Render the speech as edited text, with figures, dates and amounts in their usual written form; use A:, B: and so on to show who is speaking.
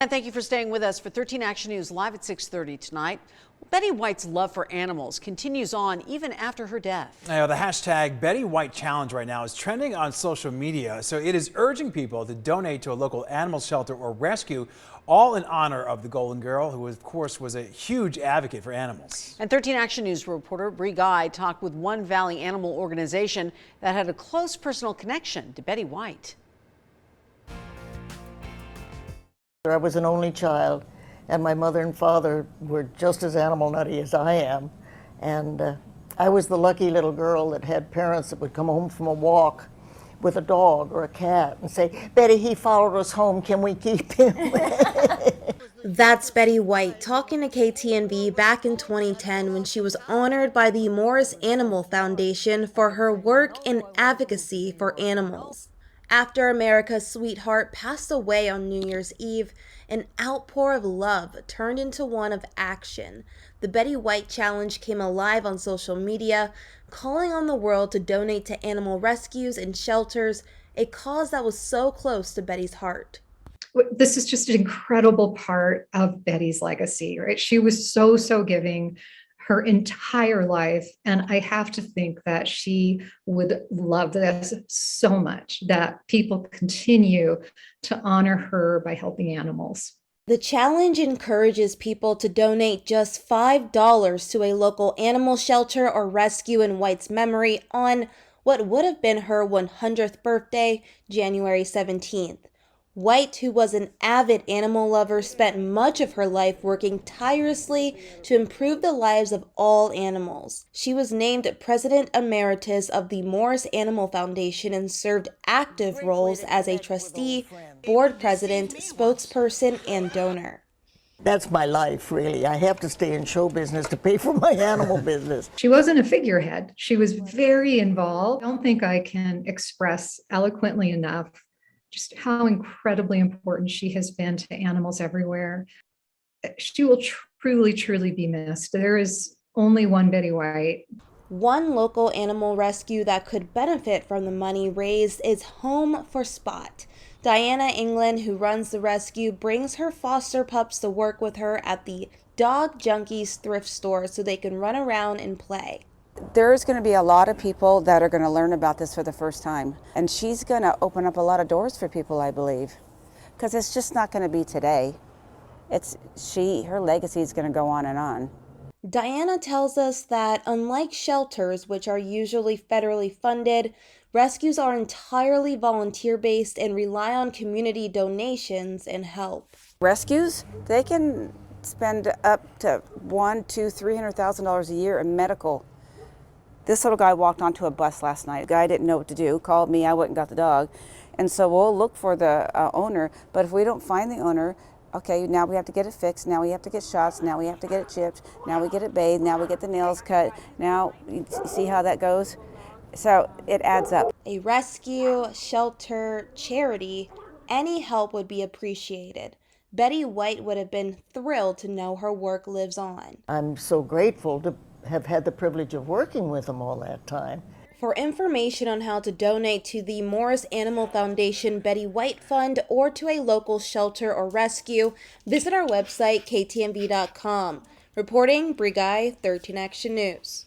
A: And thank you for staying with us for 13 Action News live at 6:30 tonight. Betty White's love for animals continues on even after her death.
B: Now, the hashtag Betty White Challenge right now is trending on social media, so it is urging people to donate to a local animal shelter or rescue, all in honor of the Golden Girl, who of course was a huge advocate for animals.
A: And 13 Action News reporter Bree Guy talked with One Valley Animal Organization that had a close personal connection to Betty White.
C: I was an only child, and my mother and father were just as animal nutty as I am. And I was the lucky little girl that had parents that would come home from a walk with a dog or a cat and say, "Betty, he followed us home. Can we keep him?"
D: That's Betty White talking to KTNV back in 2010 when she was honored by the Morris Animal Foundation for her work in advocacy for animals. After America's sweetheart passed away on New Year's Eve, an outpour of love turned into one of action. The Betty White Challenge came alive on social media, calling on the world to donate to animal rescues and shelters, a cause that was so close to Betty's heart.
E: This is just an incredible part of Betty's legacy, right? She was so giving her entire life. And I have to think that she would love this so much that people continue to honor her by helping animals.
D: The challenge encourages people to donate just $5 to a local animal shelter or rescue in White's memory on what would have been her 100th birthday, January 17th. White, who was an avid animal lover, spent much of her life working tirelessly to improve the lives of all animals. She was named President Emeritus of the Morris Animal Foundation and served active roles as a trustee, board president, spokesperson, and donor.
C: That's my life, really. I have to stay in show business to pay for my animal business.
E: She wasn't a figurehead. She was very involved. I don't think I can express eloquently enough just how incredibly important she has been to animals everywhere. She will truly be missed. There is only one Betty White.
D: One local animal rescue that could benefit from the money raised is Home for Spot. Diana England, who runs the rescue, brings her foster pups to work with her at the Dog Junkies thrift store so they can run around and play.
F: There's going to be a lot of people that are going to learn about this for the first time. And she's going to open up a lot of doors for people, I believe. Because it's just not going to be today. Her legacy is going to go on and on.
D: Diana tells us that unlike shelters, which are usually federally funded, rescues are entirely volunteer-based and rely on community donations and help.
F: Rescues, they can spend up to $100,000 to $300,000 a year in medical. This little guy walked onto a bus last night. The guy didn't know what to do, called me, I went and got the dog. And so we'll look for the owner, but if we don't find the owner, okay, now we have to get it fixed, now we have to get shots, now we have to get it chipped, now we get it bathed, now we get the nails cut. Now, you see how that goes? So it adds up.
D: A rescue, shelter, charity, any help would be appreciated. Betty White would have been thrilled to know her work lives on.
C: I'm so grateful to have had the privilege of working with them all that time.
D: For information on how to donate to the Morris Animal Foundation Betty White Fund or to a local shelter or rescue, visit our website, ktnv.com. Reporting, Bree Guy, 13 Action News.